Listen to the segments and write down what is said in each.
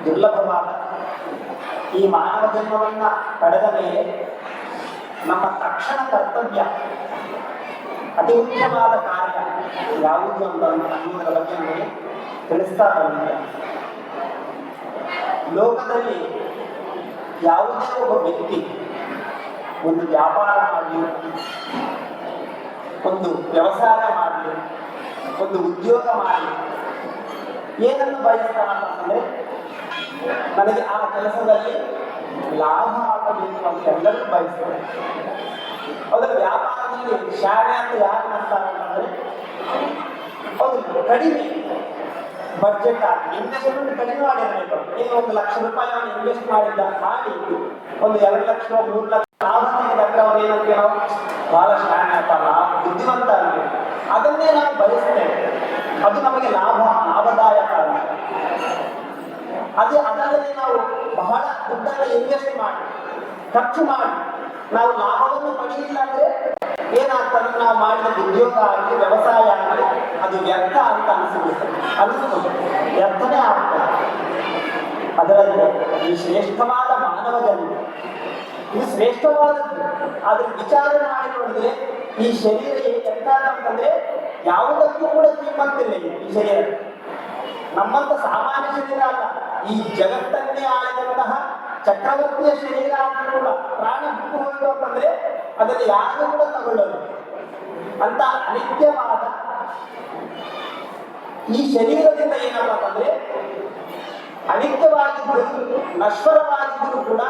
ದುರ್ಲಭವಾದ ಈ ಮಾನವ ಜನ್ಮವನ್ನ ಪಡೆದ ಮೇಲೆ ನಮ್ಮ ತಕ್ಷಣ ಕರ್ತವ್ಯ ಅತಿ ಮುಖ್ಯವಾದ ಕಾರ್ಯ ಯಾವುದು ಅನ್ನುವುದರ ಬಗ್ಗೆ ನಮಗೆ ತಿಳಿಸ್ತಾ ಬಂದಿದೆ. ಲೋಕದಲ್ಲಿ ಯಾವುದೇ ಒಬ್ಬ ವ್ಯಕ್ತಿ ಒಂದು ವ್ಯಾಪಾರ ಮಾಡಲಿ, ಒಂದು ವ್ಯವಸಾಯ ಮಾಡಲಿ, ಒಂದು ಉದ್ಯೋಗ ಮಾಡಲಿ, ಏನನ್ನು ಬಯಸ್ತಾನ ಅಂತಂದ್ರೆ ನನಗೆ ಆ ಕೆಲಸದಲ್ಲಿ ಲಾಭ ಆಗಬೇಕು ಅಂತ ಎಲ್ಲರೂ ಬಯಸ್ತಾರೆ. ಅದರ ವ್ಯಾಪಾರದಲ್ಲಿ ಶಾಲೆ ಅಂತ ಯಾರು ಮಾಡ್ತಾರೆ ಅಂತಂದ್ರೆ ಹೌದು ಕಡಿಮೆ ಬಡ್ಜೆಟ್ ಆಗಿ ಇನ್ವೆಸ್ಟ್ಮೆಂಟ್ ಕಡಿಮೆ ಮಾಡಿರಬೇಕು. ಏನು 1 ಲಕ್ಷ ರೂಪಾಯಿ ಅವನು ಇನ್ವೆಸ್ಟ್ ಮಾಡಿ ಒಂದು 2 ಲಕ್ಷ 3 ಲಕ್ಷ ಲಾಭ ತೆಗೆದಾಗ ಅವನು ಏನಂತೀವಿ ನಾವು ಬಹಳ ಶಾಣೆ ಅಥವಾ ಬುದ್ಧಿವಂತ ಅಂತ ಅದನ್ನೇ ನಾವು ಬಯಸ್ತೇವೆ. ಅದು ನಮಗೆ ಲಾಭದಾಯಕ ಅಲ್ಲ. ಅದರಲ್ಲಿ ನಾವು ಬಹಳ ದುಡ್ಡನ್ನು ಇನ್ವೆಸ್ಟ್ ಮಾಡಿ ಖರ್ಚು ಮಾಡಿ ನಾವು ಲಾಭವನ್ನು ಪಡೆಯಲಿಲ್ಲ ಅಂದ್ರೆ ಏನಾಗ್ತದೆ, ನಾವು ಮಾಡಿದ ಉದ್ಯೋಗ ಆಗಲಿ ವ್ಯವಸಾಯ ಆಗಲಿ ಅದು ವ್ಯರ್ಥ ಅಂತ ಅನಿಸ್ಬೋದು, ವ್ಯರ್ಥನೇ ಆಗ್ತದೆ. ಅದರಲ್ಲಿ ಈ ಶ್ರೇಷ್ಠವಾದ ಮಾನವ ಜನ್ಮ ಇದು ಶ್ರೇಷ್ಠವಾದದ್ದು. ಆದ್ರೆ ವಿಚಾರ ಮಾಡಿ ನೋಡಿದ್ರೆ ಈ ಶರೀರ ಎಂತಂತಂದ್ರೆ ಯಾವುದಕ್ಕೂ ಕೂಡ ಕಿಮ್ಮತ್ತಿಲ್ಲ. ಈ ಶರೀರ ನಮ್ಮಂತ ಸಾಮಾನ್ಯ ಶರೀರ ಅಲ್ಲ, ಈ ಜಗತ್ತನ್ನೇ ಆಳಿದಂತಹ ಚಕ್ರವರ್ತಿಯ ಶರೀರ ಆದರೂ ಕೂಡ ಪ್ರಾಣ ಬಿಟ್ಟು ಹೋಯಿತು ಅಂತಂದ್ರೆ ಅದನ್ನು ಯಾರು ಕೂಡ ತಗೊಳ್ಳೋದು ಅಂತ ಅನಿತ್ಯವಾದ ಈ ಶರೀರದಿಂದ ಏನಪ್ಪ ಅಂತಂದ್ರೆ ಅನಿತ್ಯವಾಗಿದ್ದರೂ ನಶ್ವರವಾಗಿದ್ದರೂ ಕೂಡ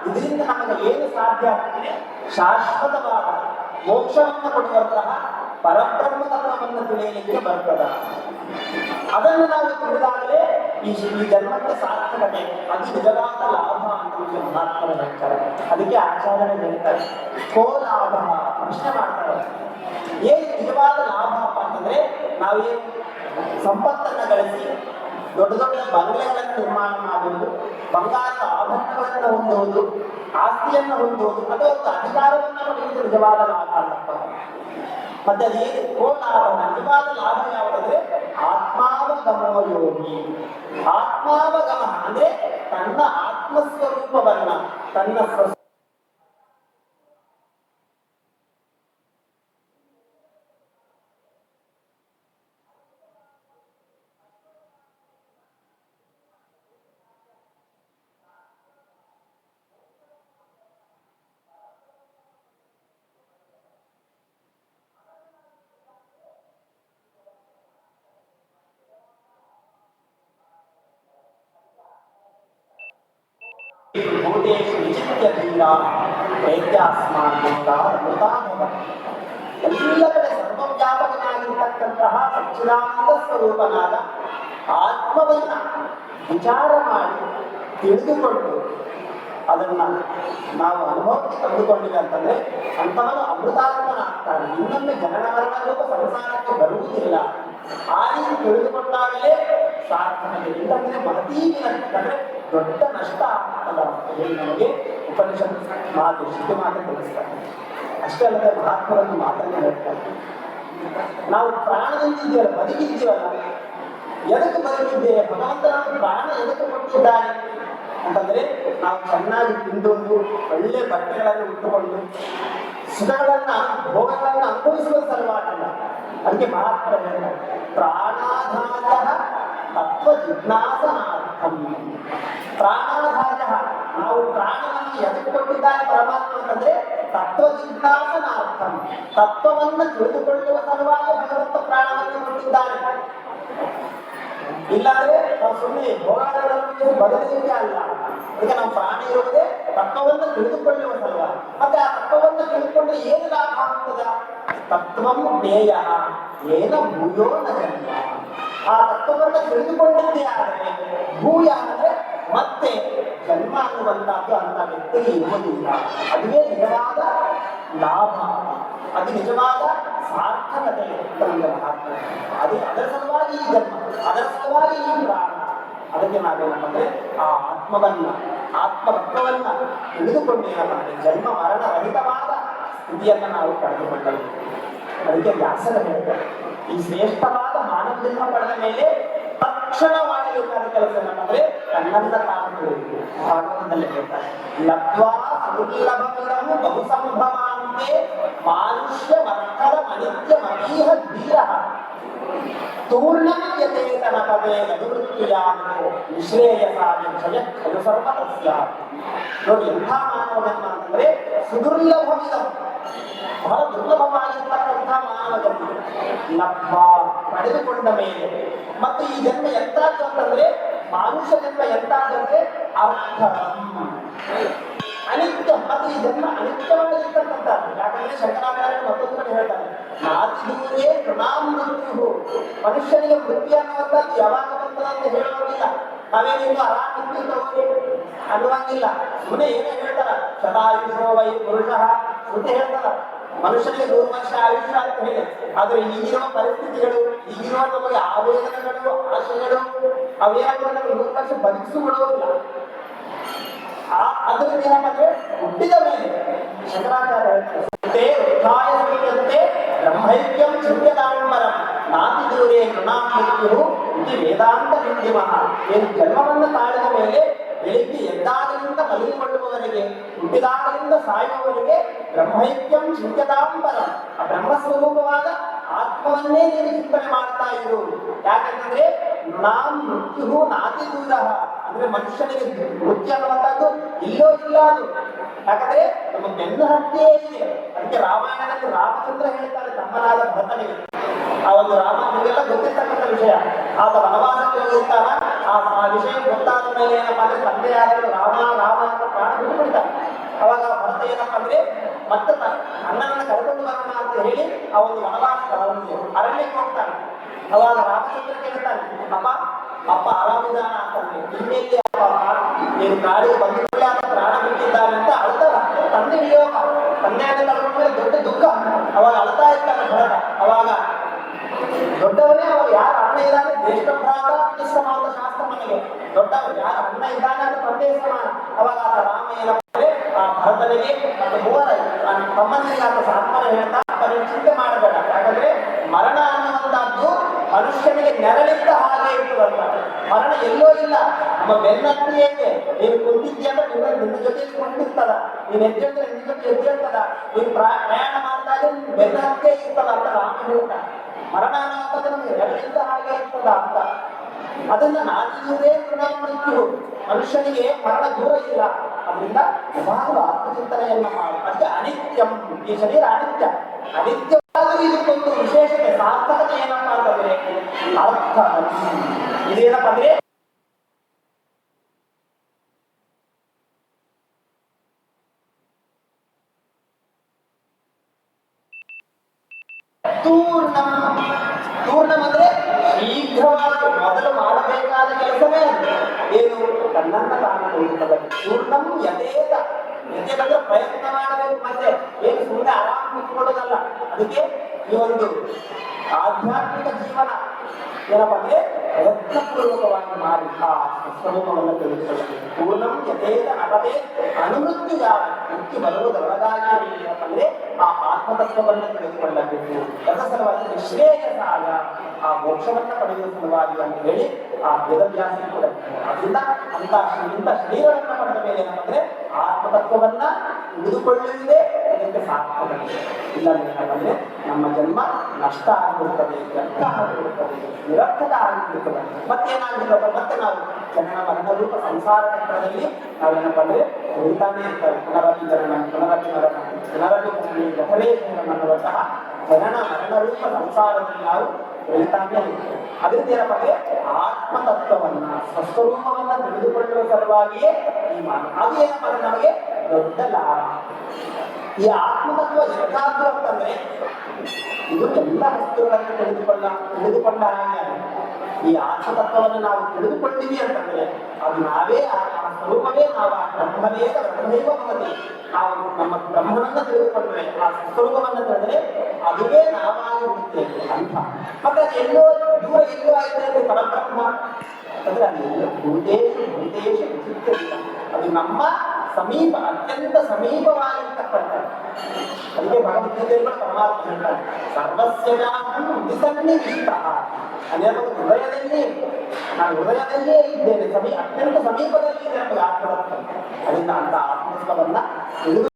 ಇದರಿಂದ ನಮಗೆ ಏನು ಸಾಧ್ಯ ಆಗ್ತದೆ, ಶಾಶ್ವತವಾದ ಮೋಕ್ಷವನ್ನು ಕೊಡುವಂತಹ ಪರಬ್ರಹ್ಮ ತತ್ವವನ್ನು ತಿಳಿಯಲಿಕ್ಕೆ ಬರ್ತದ. ಅದನ್ನು ನಾವು ತಿಳಿದಾಗಲೇ ಈ ಜನ್ಮಕ್ಕೆ ಸಾರ್ಥಕತೆ, ಅದು ನಿಜವಾದ ಲಾಭ ಅಂತ ಮಹಾತ್ಮರು ಹೇಳ್ತಾರೆ. ಅದಕ್ಕೆ ಆಚಾರ್ಯರು ಹೇಳ್ತಾರೆ ಕೋ ಲಾಭ ಪ್ರಶ್ನೆ ಮಾಡ್ತಾರೆ. ಏನು ನಿಜವಾದ ಲಾಭ ಅಂತಂದ್ರೆ ನಾವೇನು ಸಂಪತ್ತನ್ನು ಗಳಿಸಿ ದೊಡ್ಡ ದೊಡ್ಡ ಬಂಗಲೆಗಳನ್ನು ನಿರ್ಮಾಣ ಮಾಡುವುದು, ಬಂಗಾರದ ಆಭರಣಗಳನ್ನು ಹೊಂದುವುದು, ಆಸ್ತಿಯನ್ನು ಹೊಂದುವುದು ಅಥವಾ ಒಂದು ಅಧಿಕಾರವನ್ನು ಪಡೆಯುವುದು ನಿಜವಾದ ಲಾಭ ಅಲ್ಲಪ್ಪ. ಮತ್ತೆ ಅದೇನು ಕೋ ಲಾಭ, ನಿಜವಾದ ಲಾಭ ಯಾವುದಂದ್ರೆ ಆತ್ಮಾವಗಮೋ ಯೋಗಿ. ಆತ್ಮಾವಗಮ ಅಂದ್ರೆ ತನ್ನ ಆತ್ಮಸ್ವರೂಪವನ್ನ ತನ್ನ ಭೂತೇಶು ವಿಚಿತ್ಯ ಧೀರ ಎಲ್ಲ ಕಡೆ ಸರ್ವವ್ಯಾಪಕನಾಗಿರ್ತಕ್ಕಂತಹ ಸಚ್ಚಿದಾನಂದ ಸ್ವರೂಪನಾದ ಆತ್ಮವನ್ನ ವಿಚಾರ ಮಾಡಿ ತಿಳಿದುಕೊಂಡು ಅದನ್ನ ನಾವು ಅನುಭವಕ್ಕೆ ತಂದುಕೊಂಡಿವೆ ಅಂತಂದ್ರೆ ಅಂಥವನು ಅಮೃತಾತ್ಮನಾಗ್ತಾನೆ. ಇನ್ನೊಮ್ಮೆ ಜನನ ಮರಣ ರೂಪ ಸಂಸಾರಕ್ಕೆ ಬರುವುದಿಲ್ಲ. ಆ ರೀತಿ ತಿಳಿದುಕೊಂಡಾಗಲೇ ಸಾರ್ಥಕತೆ. ಇಲ್ಲಂದ್ರೆ ಮಹತೀವಿನಂತಂದ್ರೆ ದೊಡ್ಡ ನಷ್ಟ ಆಗ್ತದ ಹೇಳಿ ನಮಗೆ ಉಪನಿಷತ್ ಮಾತು ಶಿಷ್ಯ ಮಾತು ತಿಳಿಸ್ತಾರೆ. ಅಷ್ಟೇ ಅಲ್ಲದೆ ಮಹಾತ್ಮರನ್ನು ಮಾತನ್ನು ಹೇಳ್ತಾರೆ. ನಾವು ಪ್ರಾಣದಿಂದಿದ್ದೇವೆ, ಬದುಕಿದ್ದೀವಲ್ಲ, ಎದಕ್ಕೆ ಬದುಕಿದ್ದೇವೆ, ಭಗವಂತನ ಪ್ರಾಣ ಎದಕ್ಕೆ ಕೊಟ್ಟಿದ್ದಾನೆ ಅಂತಂದ್ರೆ ನಾವು ಚೆನ್ನಾಗಿ ತಿಂದೊಂದು ಒಳ್ಳೆ ಬಟ್ಟೆಗಳನ್ನು ಉಟ್ಟುಕೊಂಡು ಸುಖಗಳನ್ನ ಭೋಗಗಳನ್ನ ಅನುಭವಿಸುವ ಸಲುವಾಗಿಲ್ಲ. ಅದಕ್ಕೆ ಮಹಾತ್ಮರು ಹೇಳ್ತಾರೆ ಪ್ರಾಣಾಧಾರ ತತ್ವ ಜಿಜ್ಞಾಸನಾರ್ಥಂ. ಪ್ರಾಣಾಧಾರ, ನಾವು ಪ್ರಾಣವನ್ನು ಎದಕ್ಕೆ ಕೊಟ್ಟಿದ್ದಾನೆ ಪರಮಾತ್ಮ ಅಂತಂದ್ರೆ ತತ್ವ ಜಿಜ್ಞಾಸನಾರ್ಥಂ, ತತ್ವವನ್ನು ತಿಳಿದುಕೊಳ್ಳುವ ಸಲುವಾಗಿ ಭಗವಂತ ಪ್ರಾಣವನ್ನು ಕೊಟ್ಟಿದ್ದಾನೆ. ಇಲ್ಲಾಂದ್ರೆ ನಾವು ಸುಮ್ಮನೆ ಹೋರಾಟಗಳನ್ನು ಬದಲಿಗೆ ಅಲ್ಲ. ಅದಕ್ಕೆ ನಾವು ಪ್ರಾಣ ಇರುವುದೇ ತತ್ವವನ್ನು ತಿಳಿದುಕೊಳ್ಳುವ ಸಲುವಾಗಿ. ಮತ್ತೆ ಆ ತತ್ವವನ್ನು ತಿಳಿದುಕೊಂಡ್ರೆ ಏನು ಲಾಭ ಆಗ್ತದ? ತತ್ವಂ ಜ್ಞೇಯ ಏನ ಭೂಯೋ ನ ಜನ್ಮ. ಆ ತತ್ವವನ್ನು ತಿಳಿದುಕೊಂಡಿದ್ದೇ ಆದರೆ ಭೂಯ ಅಂದ್ರೆ ಮತ್ತೆ ಜನ್ಮ ಅನ್ನುವಂಥದ್ದು ಅಂತ ವ್ಯಕ್ತಿಗೆ ಇರುವುದಿಲ್ಲ. ಅದುವೇ ನಿಜವಾದ ಲಾಭ, ಅದು ನಿಜವಾದ ಸಾರ್ಥಕತೆ ಅಂತ ನಮಗೆ ಮಹಾತ್ಮ. ಅದರ ಸಲುವಾಗಿ ಈ ಜನ್ಮ, ಅದರ ಸಲುವಾಗಿ ಈ ಪ್ರಾಣ. ಅದಕ್ಕೆ ನಾವೇನಂದ್ರೆ ಆ ಆತ್ಮತತ್ವವನ್ನ ತಿಳಿದುಕೊಂಡೇನಂದ್ರೆ ಜನ್ಮ ಮರಣ ರಹಿತವಾದ ಸ್ಥಿತಿಯನ್ನ ನಾವು ಪಡೆದುಕೊಂಡರು. ಅದಕ್ಕೆ ವ್ಯಾಸರು ಹೇಳ್ತಾರೆ ಈ ಶ್ರೇಷ್ಠವಾದ ಮಾನವ ಜನ್ಮ ಪಡೆದ ಮೇಲೆ ತಕ್ಷಣ ಮಾಡಬೇಕಾದ ಕೆಲಸ ಏನಂದ್ರೆ ತನ್ನನ್ನ ತಾನು ಭಾಗವತದಲ್ಲಿ ಹೇಳ್ತಾರೆ, ಲಬ್ಧ್ವಾ ದುರ್ಲಭಮಿದಂ ಬಹು ಸಂಭವಾಂತೆ ಮಾನುಷ್ಯ ಮಕ್ಕಳ ಅನಿತ್ಯ ಮಹೀಹ ಧೀರ ತೂರ್ಣಂ ಯತೇತನ ಪದೇ ಅನುವೃತ್ತಿಯಾಗೋ ನಿಶ್ರೇಯಸಾಗಿ ಜಯ ಖಲು ಸರ್ವತಸ್ಯ. ನೋಡಿ ಎಂಥ ಮಾನವ ಜನ್ಮ ಅಂತಂದ್ರೆ ಸುದುರ್ಲಭಮಿದಂ, ಬಹಳ ದುರ್ಲಭವಾಗಿರ್ತಕ್ಕಂಥ ಮಾನವ ಜನ್ಮ. ಲಬ್ಧ ಪಡೆದುಕೊಂಡ ಮೇಲೆ, ಮತ್ತು ಈ ಜನ್ಮ ಎಂತಾದ್ದು ಅಂತಂದ್ರೆ ಮಾನುಷ್ಯ ಜನ್ಮ ಎಂತಾದಂದ್ರೆ ಅರ್ಥ ಅನಿತ್ಯ, ಮತ್ತು ಈ ಜನ್ಮ ಅನಿತ್ಯವಾಗಿರ್ತಕ್ಕಂಥದ್ದು. ಯಾಕಂದ್ರೆ ಶಂಕರಾಚಾರ್ಯ ಮತ್ತೊಂದು ಕಡೆ ಹೇಳ್ತಾರೆ, ನಾತಿದೂರೇ ಮೃತ್ಯು, ಮನುಷ್ಯನಿಗೆ ಮೃತ್ಯು ಅನ್ನುವಂಥದ್ದು ಯಾವಾಗ ಬರ್ತದೆ ಅಂತ ಹೇಳುವಂಗಿಲ್ಲ. ನಾವೇನಿನ್ನು ಆರಾಮಿದ್ದು ತಗೋರಿ ಅನ್ನುವಂಗಿಲ್ಲ. ಸುಮ್ಮನೆ ಏನೇ ಹೇಳ್ತಾರ, ಶತಾಯುಷೋ ವೈ ಪುರುಷ ಅಂತ ಹೇಳ್ತಾರ, ಮನುಷ್ಯನಿಗೆ 100 ವರ್ಷ ಆಯುಷ್ಯ ಅಂತ ಹೇಳಿ. ಆದ್ರೆ ಈಗಿರುವ ಪರಿಸ್ಥಿತಿಗಳು, ಈಗಿರುವ ನಮಗೆ ಆವೇದನೆಗಳು, ಆಶೆಗಳು ಅವೇನಾದ್ರೂ ನಮಗೆ 100 ವರ್ಷ ಬದುಕಿಸಿ ಬಿಡುವುದಿಲ್ಲ. ಅದರಿಂದ ಏನಂದ್ರೆ ಹುಟ್ಟಿದ ಮೇಲೆ ಶಂಕರಾಚಾರ್ಯ ಹೇಳ್ತಾರೆ, ಬ್ರಹ್ಮೈಕ್ಯಂ ಚಿಂತ್ಯತಾಂಬರಂ ನಾತಿ ದೂರೇ ಕೃಣಾಮೃತ್ಯು ಇದು ವೇದಾಂತ ವಿದ್ಯಮಃ. ಏನು ಜನ್ಮವನ್ನು ತಾಳಿದ ಮೇಲೆ ಬೆಳಿಗ್ಗೆ ಎದ್ದಾಗಲಿಂದ ಮಲಗಿಕೊಳ್ಳುವವರೆಗೆ, ಹುಟ್ಟಿದಾಗಲಿಂದ ಸಾಯುವವರೆಗೆ ಬ್ರಹ್ಮೈಕ್ಯಂ ಚಿಂತ್ಯತಾಂಬರಂ, ಆ ಬ್ರಹ್ಮಸ್ವರೂಪವಾದ ಆತ್ಮವನ್ನೇ ನೀನು ಚಿಂತನೆ ಮಾಡ್ತಾ ಇರು. ಯಾಕಂತಂದ್ರೆ ಮೃತ್ಯು ನಾತಿ ದೂರ, ಅಂದ್ರೆ ಮನುಷ್ಯನಿಗೆ ಮೃತ್ಯು ಅನ್ನುವಂಥದ್ದು ಇಲ್ಲೋ ಇಲ್ಲ ಅದು. ಯಾಕಂದ್ರೆ ನಮ್ಮ ಬೆನ್ನು ಹತ್ತಿಯೇ ಇದೆ. ಅದಕ್ಕೆ ರಾಮಾಯಣದಲ್ಲಿ ರಾಮಚಂದ್ರ ಹೇಳ್ತಾರೆ ತಮ್ಮನಾದ ಭರತನಿಗೆ, ಆ ಒಂದು ರಾಮ ನಿಮಗೆಲ್ಲ ಗೊತ್ತಿರ್ತಕ್ಕಂಥ ವಿಷಯ, ಆತ ವನವಾಸಕ್ಕೆ ಹೋಗಿರ್ತಾನ. ಆ ವಿಷಯ ಗೊತ್ತಾದ ಮೇಲೆ ಏನಪ್ಪಾ ಅಂದ್ರೆ ತಂದೆಯಾದರೂ ರಾಮ ರಾಮ ಅಂತ ಪ್ರಾಣ ಬಿಟ್ಟು ಬಿಡ್ತಾರೆ. ಅವಾಗ ಭರತ ಏನಪ್ಪಾ ಅಂದ್ರೆ ಮತ್ತೆ ಅಣ್ಣನನ್ನ ಕರ್ಕೊಂಡು ಬರೋಣ ಅಂತ ಹೇಳಿ ಆ ಒಂದು ವನವಾಸ ಅರಣ್ಯಕ್ಕೆ ಹೋಗ್ತಾನೆ. ಅವಾಗ ರಾಮಚಂದ್ರ ಕೇಳ್ತಾನೆ, ಅಪ್ಪ ಆರಾಮಿದಾನ ಅಂತಂದ್ರೆ, ಇನ್ನೆಲ್ಲಿ ನೀನು ಕಾಡಿಗೆ ಬಂದಿಲ್ಲ ಅಂತ ಪ್ರಾಣ ಬಿಟ್ಟಿದ್ದಾನೆ ಅಂತ ಅಳ್ತಾರ. ತಂದೆ ಹಿಡಿಯೋಕ, ತಂದೆಯನ್ನು ಕಳ್ಕೊಂಡ್ಮೇಲೆ ದೊಡ್ಡ ದುಃಖ. ಅವಾಗ ಅಳ್ತಾ ಇರ್ತಾನೆ ಭರತ. ಅವಾಗ ದೊಡ್ಡವನೇ ಅವಾಗ ಯಾರ ಅಣ್ಣ ಇದ್ದಾನೆ ಜ್ಯೇಷ್ಠ ಭ್ರಾತ ಸಮ ಅಂತ ಶಾಸ್ತ್ರ ಮನೆಗೆ, ದೊಡ್ಡವ ಯಾರ ಅಣ್ಣ ಇದ್ದಾನೆ ಅಂತ ತಂದೆ ಸಮಾನ. ಅವಾಗ ಆತ ರಾಮ ಏನಂದ್ರೆ ಆ ಭರತನಿಗೆ ಮತ್ತು ಮೂವರ ತಮ್ಮನಿಗೆ ಆತ ಸಾತ್ವನ ಹೇಳ್ತಾ, ನೀನು ಚಿಂತೆ ಮಾಡಬೇಡ, ಯಾಕಂದ್ರೆ ಮರಣ ಅನ್ನುವಂಥದ್ದು ಮನುಷ್ಯನಿಗೆ ನೆರಳಿದ್ದ ಹಾಗೆ ಇರ್ತದಂತ. ಮರಣ ಎಲ್ಲೋ ಇಲ್ಲ, ನಮ್ಮ ಬೆನ್ನತ್ತಿಯೇ ಇದೆ. ನೀನು ಕುಂತಿದ್ಯ ಅಂದ್ರೆ ನಿನ್ನ ಜೊತೆ ಕುಂತಿರ್ತದ, ನೀನು ಹೆಜ್ಜೆ ನಿನ್ನ ಜೊತೆ ಹೆಜ್ಜೆ ಇರ್ತದ, ನೀನು ಪ್ರಯಾಣ ಮಾಡಿದಾಗ ಬೆನ್ನತ್ತೇ ಇರ್ತದ ಅಂತ ರಾಮ ಹೇಳ್ತಾ. ಮರಣ ಅನ್ನುವಂಥದ್ದು ನಮಗೆ ನೆರಳಿದ್ದ ಹಾಗೆ ಇರ್ತದ ಅಂತ. ಅದನ್ನ ನಾತಿದೂರೇ ಮೃತ್ಯು, ಮನುಷ್ಯನಿಗೆ ಮರಣ ದೂರ ಇಲ್ಲ. ಅದರಿಂದ ಯಾವಾಗಲೂ ಆತ್ಮಚಿಂತನೆಯನ್ನ ಮಾಡಿ. ಅದಕ್ಕೆ ಅನಿತ್ಯಂ, ಈ ಶರೀರ ಅನಿತ್ಯ. ಅನಿತ್ಯವಾದರೂ ಇದಕ್ಕೊಂದು ವಿಶೇಷತೆ, ಸಾರ್ಥಕತೆ ಏನಪ್ಪಾ ಅಂತಂದ್ರೆ ಅರ್ಥ. ಇದೇನಪ್ಪ ಅಂದ್ರೆ ತೂರ್ಣಂ. ತೂರ್ಣಂ ಅಂದ್ರೆ ಶೀಘ್ರವಾಗಿ ಮೊದಲು ಮಾಡಬೇಕಾದ ಕೆಲಸವೇ ಅದು. ಏನು? ತನ್ನನ್ನ ತಾನು ತೋರಿಸ್ತದೆ. ಪೂರ್ಣಂ ಯಥೇತ. ಯಥೇತಂದ್ರೆ ಪ್ರಯತ್ನ ಮಾಡಬೇಕು, ಮತ್ತೆ ಏನು ಸುಮ್ಮನೆ ಆರಾಮ ಕೂತ್ಕೊಳ್ಳೋದಲ್ಲ. ಅದಕ್ಕೆ ಈ ಒಂದು ಆಧ್ಯಾತ್ಮಿಕ ಜೀವನ ಏನಪ್ಪ ಅಂದ್ರೆ ಪ್ರಯತ್ನಪೂರ್ವಕವಾಗಿ ಮಾಡಿ ಆ ಸ್ವರೂಪವನ್ನು ತಿಳಿದುಕೊಳ್ಳಬೇಕು. ಪೂರ್ಣಂ ಯಥೇತ ನಪದೇ ಅನುಮೃತ್ಯು ಯಾವ ಮುಕ್ತಿ ಬರುವುದರೊಳಗಾಗಿ ಏನಪ್ಪ ಅಂದ್ರೆ ಆ ಆತ್ಮತತ್ವವನ್ನು ತಿಳಿದುಕೊಳ್ಳಬೇಕು. ಅದರ ಸಲುವಾಗಿ ನಿಶ್ರೇಯಸಾಗ, ಆ ಮೋಕ್ಷವನ್ನ ಪಡೆಯುವ ಸಲುವಾಗಿ ಅಂತ ಹೇಳಿ ಆ ವೇದವ್ಯಾಸ ಕೂಡ. ಅದರಿಂದ ಇಂಥ ಶರೀರವನ್ನು ಪಡೆದ ಮೇಲೆ ಏನಂದ್ರೆ ಆತ್ಮತತ್ವವನ್ನ ತಿಳಿದುಕೊಳ್ಳುವುದೇ ಇದಕ್ಕೆ ಸಾರ್ಥಕತೆ. ಇಲ್ಲ ಏನಂದ್ರೆ ನಮ್ಮ ಜನ್ಮ ನಷ್ಟ ಆಗಿರುತ್ತದೆ, ವ್ಯರ್ಥ ಆಗಿರುತ್ತದೆ, ನಿರರ್ಥಕ ಆಗಿರುತ್ತದೆ. ಮತ್ತೇನಾಗಿರ್ತದೆ? ಮತ್ತೆ ನಾವು ಜನನ ಮರಣ ರೂಪ ಸಂಸಾರ ಚಕ್ರದಲ್ಲಿ ನಾವೇನಪ್ಪ ಅಂದ್ರೆ ಉಳಿತಾನೆ ಇರ್ತವೆ. ಪುನರಪಿ ಜನನ ಪುನರಪಿ ಮರಣ ಪುನರಪಿ ಗಹರೇ ಅನ್ನುವಂತಹ ಜನನ ಮರಣ ರೂಪ ಸಂಸಾರದಲ್ಲಿ ನಾವು ಉಳಿತಾನೆ ಇರ್ತೇವೆ. ಅದರಿಂದ ಏನಪ್ಪ ಅಂದ್ರೆ ಆತ್ಮತತ್ವವನ್ನ ಸ್ವಸ್ವರೂಪವನ್ನ ತಿಳಿದುಕೊಳ್ಳುವ ಸಲುವಾಗಿಯೇ ಈ ಮಾತು. ಅದು ಏನಪ್ಪ ಅಂದ್ರೆ ನಮಗೆ ದೊಡ್ಡ ಲಾಭ. ಈ ಆತ್ಮತತ್ವ ಎಂತಾದ್ರು ಅಂತಂದ್ರೆ ಇದು ಎಲ್ಲ ವಸ್ತುಗಳನ್ನು ತಿಳಿದುಕೊಂಡ ಹಾಗೆ. ಈ ಆತ್ಮತತ್ವವನ್ನು ನಾವು ತಿಳಿದುಕೊಂಡಿವಿ ಅಂತಂದ್ರೆ ಅದು ನಾವೇ, ಆ ಸ್ವರೂಪವೇ ನಾವು, ಆ ಬ್ರಹ್ಮವೇದ ಬ್ರಹ್ಮೈವ ಭವತಿ. ನಾವು ನಮ್ಮ ಬ್ರಹ್ಮನನ್ನ ತಿಳಿದುಕೊಂಡ್ರೆ, ಆ ಸ್ವರೂಪವನ್ನು ತಿಳಿದ್ರೆ ಅದುವೇ ನಾವಾಗಿ ಬಿಡುತ್ತೇವೆ ಅಂತ. ಮತ್ತೆ ಅದು ಎಲ್ಲೋ ದೂರ ಎಲ್ಲೋ ಆಯ್ತು ಪರಬ್ರಹ್ಮ ಅಂದ್ರೆ ಅದು ಭೂತೇಶು ವಿಚಿತ್ರ. ಅದು ನಮ್ಮ ಸಮೀಪ, ಅತ್ಯಂತ ಸಮೀಪವಾಗಿರ್ತಕ್ಕಂಥ. ಅದಕ್ಕೆ ಭಗವದ್ಗೀತೆಯಲ್ಲಿ ಪರಮಾತ್ಮ ಹೇಳ್ತಾರೆ, ಸರ್ವಸ್ಯ ಜ್ಞಾನಂ ವಿಸನ್ನಿವಿಷ್ಟ. ಅದೇ ಹೃದಯದಲ್ಲಿ ನಾನು ಹೃದಯದಲ್ಲಿಯೇ ಇದ್ದೇನೆ, ಅತ್ಯಂತ ಸಮೀಪದಲ್ಲಿ ಇದೆ ನಮಗೆ ಆತ್ಮತತ್ವ. ಅದರಿಂದ ಅಂತ ಆತ್ಮತ್ವವನ್ನ ತಿಳಿದು